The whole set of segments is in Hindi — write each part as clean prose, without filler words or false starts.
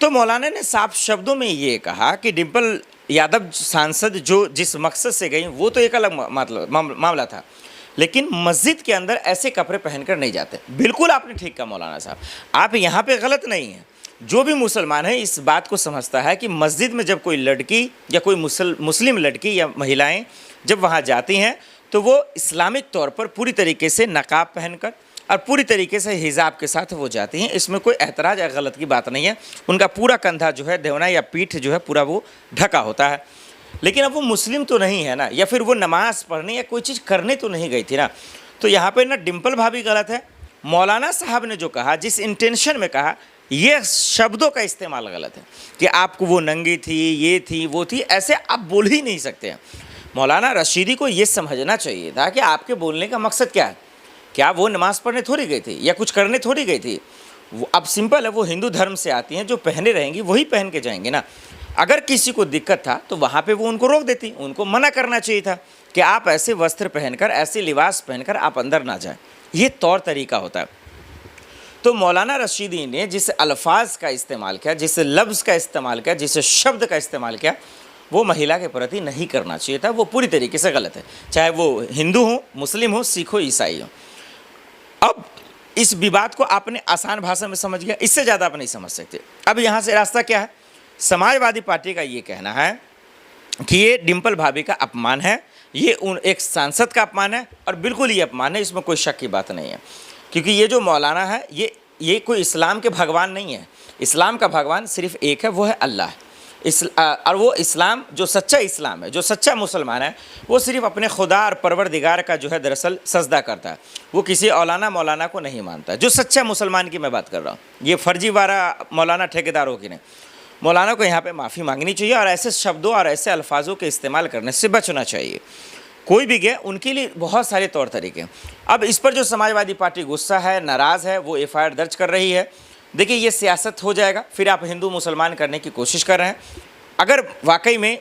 तो मौलाना ने साफ शब्दों में ये कहा कि डिम्पल यादव सांसद जो जिस मकसद से गई वो तो एक अलग मामला था, लेकिन मस्जिद के अंदर ऐसे कपड़े पहनकर नहीं जाते। बिल्कुल आपने ठीक कहा मौलाना साहब, आप यहाँ पे गलत नहीं हैं। जो भी मुसलमान है इस बात को समझता है कि मस्जिद में जब कोई लड़की या कोई मुस्लिम लड़की या महिलाएं जब वहाँ जाती हैं तो वो इस्लामिक तौर पर पूरी तरीके से नकाब पहनकर और पूरी तरीके से हिजाब के साथ वो जाती हैं। इसमें कोई एतराज़ या गलत की बात नहीं है। उनका पूरा कंधा जो है, देवना या पीठ जो है, पूरा वो ढका होता है। लेकिन अब वो मुस्लिम तो नहीं है ना, या फिर वो नमाज़ पढ़ने या कोई चीज़ करने तो नहीं गई थी ना। तो यहाँ पर ना डिम्पल भाभी गलत है, मौलाना साहब ने जो कहा, जिस इंटेंशन में कहा, ये शब्दों का इस्तेमाल गलत है कि आपको वो नंगी थी, ये थी, वो थी, ऐसे आप बोल ही नहीं सकते हैं। मौलाना रशीदी को ये समझना चाहिए था कि आपके बोलने का मकसद क्या है। क्या वो नमाज़ पढ़ने थोड़ी गई थी या कुछ करने थोड़ी गई थी। वो अब सिंपल है, वो हिंदू धर्म से आती हैं, जो पहने रहेंगी वही पहन के जाएंगे ना। अगर किसी को दिक्कत था तो वहाँ पे वो उनको रोक देती, उनको मना करना चाहिए था कि आप ऐसे वस्त्र पहनकर, ऐसे लिबास पहनकर आप अंदर ना जाएं। ये तौर तरीका होता है। तो मौलाना रशीदी ने जिस अल्फाज का इस्तेमाल किया, जिस लफ्ज़ का इस्तेमाल किया, जिस शब्द का इस्तेमाल किया, वो महिला के प्रति नहीं करना चाहिए था। वो पूरी तरीके से गलत है, चाहे वो हिंदू हो, मुस्लिम हो, सिख हो, ईसाई हो। अब इस विवाद को आपने आसान भाषा में समझ गया, इससे ज़्यादा आप नहीं समझ सकते। अब यहाँ से रास्ता क्या है? समाजवादी पार्टी का ये कहना है कि ये डिम्पल भाभी का अपमान है, ये एक सांसद का अपमान है, और बिल्कुल ये अपमान है, इसमें कोई शक की बात नहीं है। क्योंकि ये जो मौलाना है ये कोई इस्लाम के भगवान नहीं है। इस्लाम का भगवान सिर्फ एक है, वो है अल्लाह। और वो इस्लाम जो सच्चा इस्लाम है, जो सच्चा मुसलमान है, वो सिर्फ अपने खुदा और परवरदिगार का जो है दरअसल सजदा करता है। वो किसी औलाना मौलाना को नहीं मानता। जो सच्चा मुसलमान की मैं बात कर रहा हूँ, ये फर्जीवारा मौलाना ठेकेदारों की नहीं। मौलाना को यहाँ पे माफ़ी मांगनी चाहिए और ऐसे शब्दों और ऐसे अल्फाजों के इस्तेमाल करने से बचना चाहिए। कोई भी गया, उनके लिए बहुत सारे तौर तरीके। अब इस पर जो समाजवादी पार्टी गुस्सा है, नाराज़ है, वो एफआईआर दर्ज कर रही है। देखिए, ये सियासत हो जाएगा, फिर आप हिंदू मुसलमान करने की कोशिश कर रहे हैं। अगर वाकई में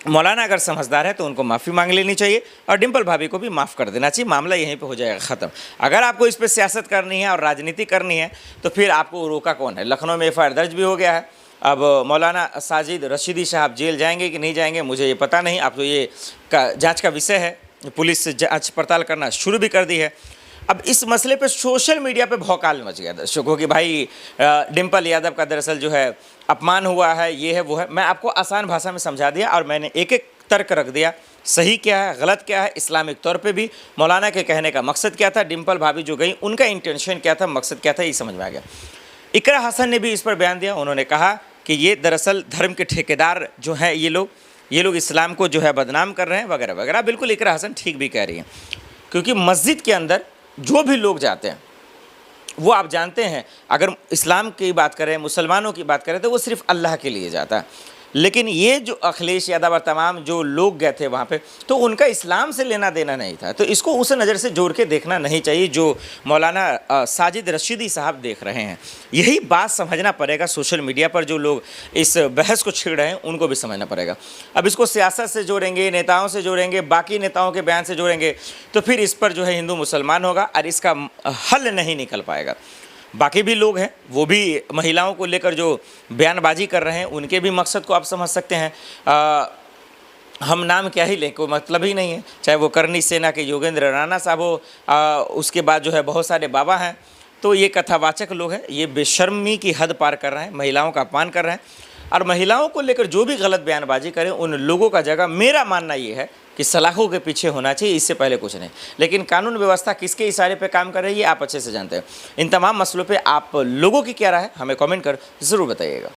मौलाना अगर समझदार है तो उनको माफ़ी मांग लेनी चाहिए और डिम्पल भाभी को भी माफ़ कर देना चाहिए। मामला यहीं पे हो जाएगा ख़त्म। अगर आपको इस पर सियासत करनी है और राजनीति करनी है तो फिर आपको रोका कौन है? लखनऊ में एफआईआर दर्ज भी हो गया है। अब मौलाना साजिद रशीदी साहब जेल जाएंगे कि नहीं जाएंगे मुझे ये पता नहीं। अब तो ये जांच का विषय है, पुलिस जांच पड़ताल करना शुरू भी कर दी है। अब इस मसले पे सोशल मीडिया पे भौकाल मच गया दर्शकों कि भाई डिम्पल यादव का दरअसल जो है अपमान हुआ है, ये है, वो है। मैं आपको आसान भाषा में समझा दिया और मैंने एक एक तर्क रख दिया, सही क्या है, गलत क्या है, इस्लामिक तौर पे भी मौलाना के कहने का मकसद क्या था, डिम्पल भाभी जो गई उनका इंटेंशन क्या था, मकसद क्या था, ये समझ में आ गया। इकरा हसन ने भी इस पर बयान दिया। उन्होंने कहा कि ये दरअसल धर्म के ठेकेदार जो हैं ये लोग इस्लाम को जो है बदनाम कर रहे हैं वगैरह वगैरह। बिल्कुल इकरा हसन ठीक भी कह रही हैं, क्योंकि मस्जिद के अंदर जो भी लोग जाते हैं वो आप जानते हैं, अगर इस्लाम की बात करें, मुसलमानों की बात करें तो वो सिर्फ अल्लाह के लिए जाता है। लेकिन ये जो अखिलेश यादव और तमाम जो लोग गए थे वहाँ पे, तो उनका इस्लाम से लेना देना नहीं था। तो इसको उस नज़र से जोड़ के देखना नहीं चाहिए जो मौलाना साजिद रशीदी साहब देख रहे हैं। यही बात समझना पड़ेगा। सोशल मीडिया पर जो लोग इस बहस को छेड़ रहे हैं उनको भी समझना पड़ेगा। अब इसको सियासत से जोड़ेंगे, नेताओं से जोड़ेंगे, बाकी नेताओं के बयान से जोड़ेंगे तो फिर इस पर जो है हिंदू मुसलमान होगा और इसका हल नहीं निकल पाएगा। बाकी भी लोग हैं, वो भी महिलाओं को लेकर जो बयानबाजी कर रहे हैं उनके भी मकसद को आप समझ सकते हैं। हम नाम क्या ही लें, कोई मतलब ही नहीं है। चाहे वो करनी सेना के योगेंद्र राणा साहब हो, उसके बाद जो है बहुत सारे बाबा हैं। तो ये कथावाचक लोग हैं, ये बेशर्मी की हद पार कर रहे हैं, महिलाओं का अपमान कर रहे हैं। और महिलाओं को लेकर जो भी गलत बयानबाजी करें उन लोगों का जगह, मेरा मानना ये है कि सलाखों के पीछे होना चाहिए, इससे पहले कुछ नहीं। लेकिन कानून व्यवस्था किसके इशारे पे काम कर रही है आप अच्छे से जानते हैं। इन तमाम मसलों पे आप लोगों की क्या राय है हमें कमेंट कर ज़रूर बताइएगा।